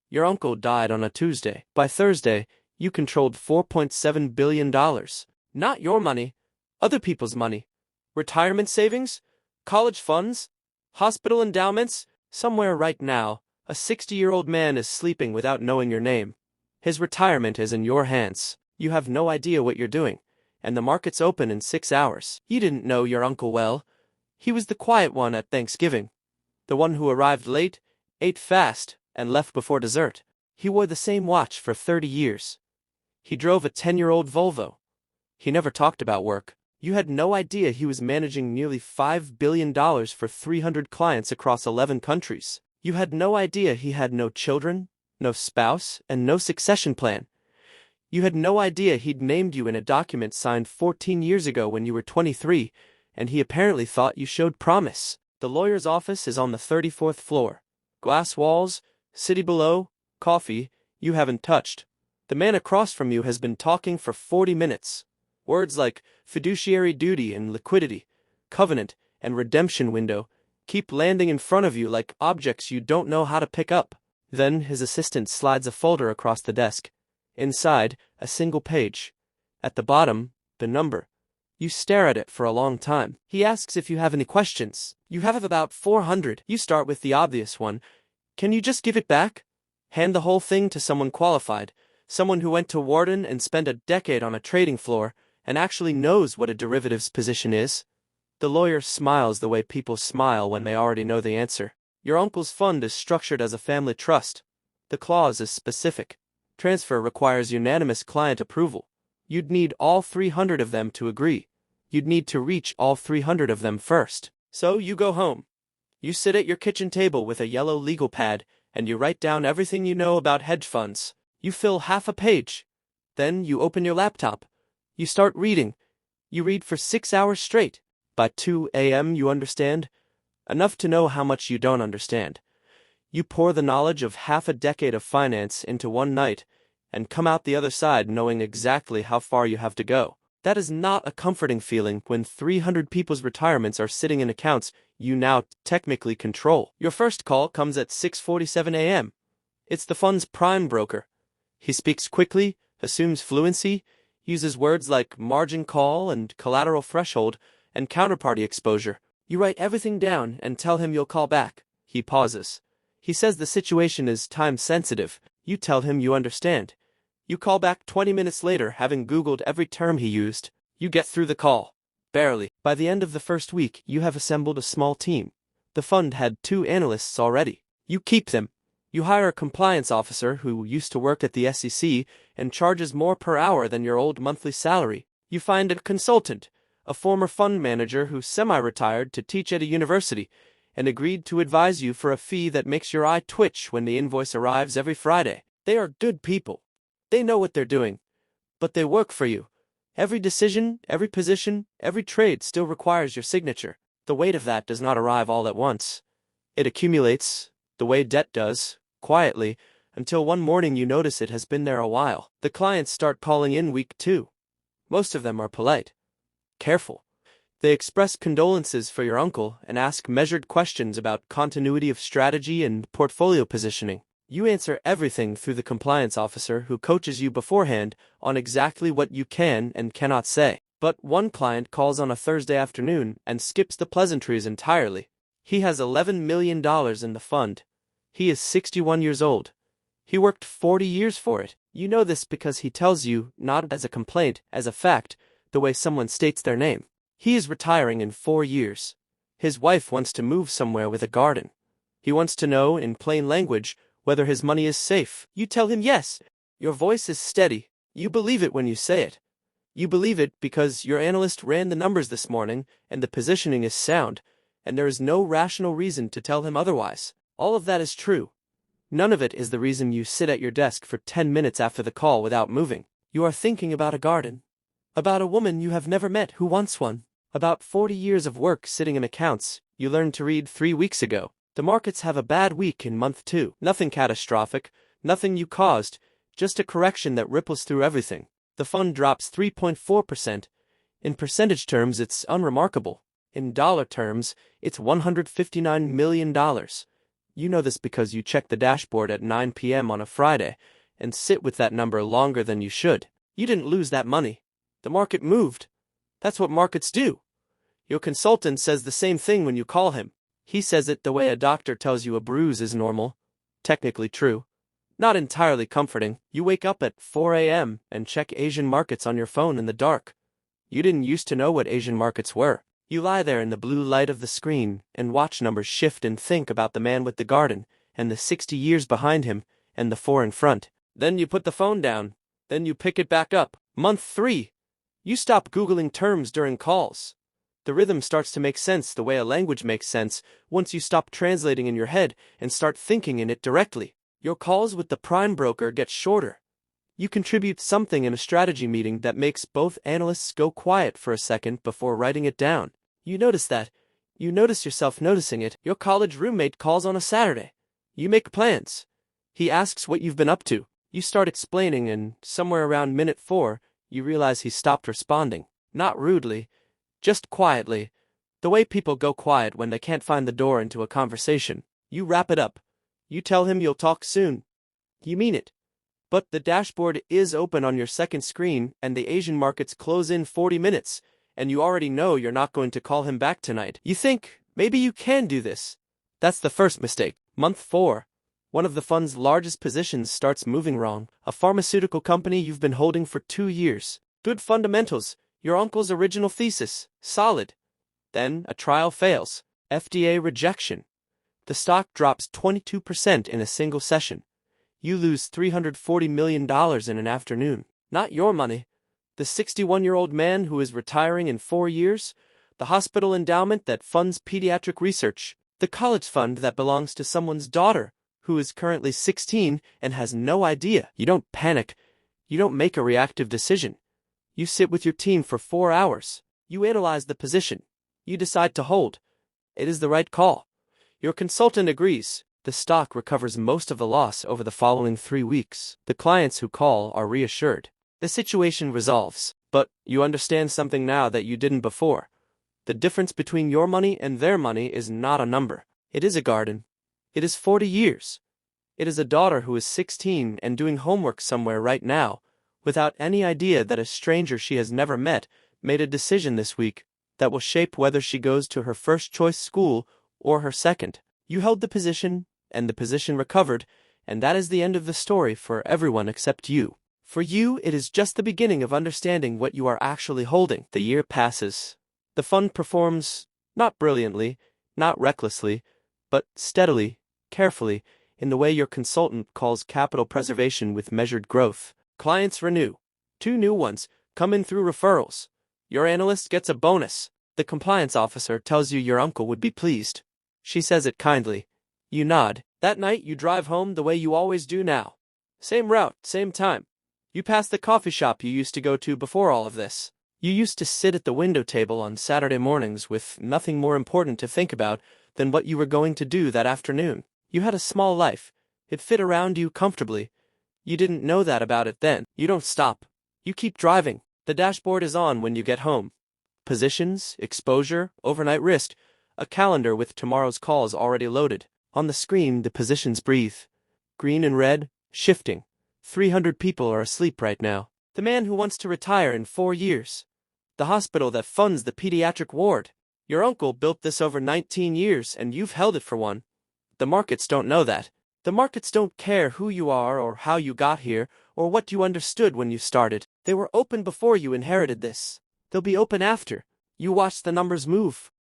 Your uncle died on a Tuesday. By Thursday, you controlled $4.7 billion. Not your money, other people's money. Retirement savings? College funds? Hospital endowments? Somewhere right now, a 60-year-old man is sleeping without knowing your name. His retirement is in your hands. You have no idea what you're doing, and the market's open in 6 hours. You didn't know your uncle well. He was the quiet one at Thanksgiving. The one who arrived late, ate fast, and left before dessert. He wore the same watch for 30 years. He drove a 10-year-old Volvo. He never talked about work. You had no idea he was managing nearly $5 billion for 300 clients across 11 countries. You had no idea he had no children, no spouse, and no succession plan. You had no idea he'd named you in a document signed 14 years ago when you were 23, and he apparently thought you showed promise. The lawyer's office is on the 34th floor. Glass walls, city below, coffee, you haven't touched. The man across from you has been talking for 40 minutes. Words like fiduciary duty and liquidity, covenant and redemption window keep landing in front of you like objects you don't know how to pick up. Then his assistant slides a folder across the desk. Inside, a single page. At the bottom, the number. You stare at it for a long time. He asks if you have any questions. You have about 400. You start with the obvious one. Can you just give it back? Hand the whole thing to someone qualified, someone who went to Wharton and spent a decade on a trading floor and actually knows what a derivatives position is. The lawyer smiles the way people smile when they already know the answer. Your uncle's fund is structured as a family trust. The clause is specific. Transfer requires unanimous client approval. You'd need all 300 of them to agree. You'd need to reach all 300 of them first. So you go home. You sit at your kitchen table with a yellow legal pad, and you write down everything you know about hedge funds. You fill half a page. Then you open your laptop. You start reading. You read for 6 hours straight. By 2 a.m. you understand. Enough to know how much you don't understand. You pour the knowledge of half a decade of finance into one night, and come out the other side knowing exactly how far you have to go. That is not a comforting feeling when 300 people's retirements are sitting in accounts you now technically control. Your first call comes at 6:47 a.m. It's the fund's prime broker. He speaks quickly, assumes fluency, uses words like margin call and collateral threshold and counterparty exposure. You write everything down and tell him you'll call back. He pauses. He says the situation is time-sensitive. You tell him you understand. You call back 20 minutes later, having Googled every term he used. You get through the call. Barely. By the end of the first week, you have assembled a small team. The fund had 2 analysts already. You keep them. You hire a compliance officer who used to work at the SEC and charges more per hour than your old monthly salary. You find a consultant, a former fund manager who semi-retired to teach at a university, and agreed to advise you for a fee that makes your eye twitch when the invoice arrives every Friday. They are good people. They know what they're doing. But they work for you. Every decision, every position, every trade still requires your signature. The weight of that does not arrive all at once. It accumulates, the way debt does, quietly, until one morning you notice it has been there a while. The clients start calling in week 2. Most of them are polite. Careful. They express condolences for your uncle and ask measured questions about continuity of strategy and portfolio positioning. You answer everything through the compliance officer who coaches you beforehand on exactly what you can and cannot say. But one client calls on a Thursday afternoon and skips the pleasantries entirely. He has $11 million in the fund. He is 61 years old. He worked 40 years for it. You know this because he tells you, not as a complaint, as a fact, the way someone states their name. He is retiring in 4 years. His wife wants to move somewhere with a garden. He wants to know, in plain language, whether his money is safe. You tell him yes. Your voice is steady. You believe it when you say it. You believe it because your analyst ran the numbers this morning and the positioning is sound, and there is no rational reason to tell him otherwise. All of that is true. None of it is the reason you sit at your desk for 10 minutes after the call without moving. You are thinking about a garden. About a woman you have never met who wants one. About 40 years of work sitting in accounts you learned to read 3 weeks ago. The markets have a bad week in month 2. Nothing catastrophic, nothing you caused, just a correction that ripples through everything. The fund drops 3.4%. In percentage terms, it's unremarkable. In dollar terms, it's $159 million. You know this because you check the dashboard at 9 p.m. on a Friday and sit with that number longer than you should. You didn't lose that money. The market moved. That's what markets do. Your consultant says the same thing when you call him. He says it the way a doctor tells you a bruise is normal. Technically true. Not entirely comforting. You wake up at 4 a.m. and check Asian markets on your phone in the dark. You didn't used to know what Asian markets were. You lie there in the blue light of the screen and watch numbers shift and think about the man with the garden, and the 60 years behind him, and the 4 in front. Then you put the phone down. Then you pick it back up. Month 3. You stop Googling terms during calls. The rhythm starts to make sense the way a language makes sense once you stop translating in your head and start thinking in it directly. Your calls with the prime broker get shorter. You contribute something in a strategy meeting that makes both analysts go quiet for a second before writing it down. You notice that. You notice yourself noticing it. Your college roommate calls on a Saturday. You make plans. He asks what you've been up to. You start explaining, and somewhere around minute 4, you realize he stopped responding. Not rudely, just quietly. The way people go quiet when they can't find the door into a conversation. You wrap it up. You tell him you'll talk soon. You mean it. But the dashboard is open on your second screen and the Asian markets close in 40 minutes, and you already know you're not going to call him back tonight. You think, maybe you can do this. That's the first mistake. Month 4. One of the fund's largest positions starts moving wrong. A pharmaceutical company you've been holding for 2 years. Good fundamentals. Your uncle's original thesis. Solid. Then a trial fails. FDA rejection. The stock drops 22% in a single session. You lose $340 million in an afternoon. Not your money. The 61-year-old man who is retiring in 4 years. The hospital endowment that funds pediatric research. The college fund that belongs to someone's daughter, who is currently 16 and has no idea. You don't panic. You don't make a reactive decision. You sit with your team for 4 hours. You analyze the position. You decide to hold. It is the right call. Your consultant agrees. The stock recovers most of the loss over the following 3 weeks. The clients who call are reassured. The situation resolves. But you understand something now that you didn't before. The difference between your money and their money is not a number. It is a garden. It is 40 years. It is a daughter who is 16 and doing homework somewhere right now, without any idea that a stranger she has never met made a decision this week that will shape whether she goes to her first choice school or her second. You held the position, and the position recovered, and that is the end of the story for everyone except you. For you, it is just the beginning of understanding what you are actually holding. The year passes. The fund performs, not brilliantly, not recklessly, but steadily, carefully, in the way your consultant calls capital preservation with measured growth. Clients renew. 2 new ones come in through referrals. Your analyst gets a bonus. The compliance officer tells you your uncle would be pleased. She says it kindly. You nod. That night you drive home the way you always do now. Same route, same time. You pass the coffee shop you used to go to before all of this. You used to sit at the window table on Saturday mornings with nothing more important to think about than what you were going to do that afternoon. You had a small life. It fit around you comfortably. You didn't know that about it then. You don't stop. You keep driving. The dashboard is on when you get home. Positions, exposure, overnight risk, a calendar with tomorrow's calls already loaded. On the screen, the positions breathe. Green and red, shifting. 300 people are asleep right now. The man who wants to retire in 4 years. The hospital that funds the pediatric ward. Your uncle built this over 19 years and you've held it for one. The markets don't know that. The markets don't care who you are or how you got here or what you understood when you started. They were open before you inherited this. They'll be open after. You watch the numbers move.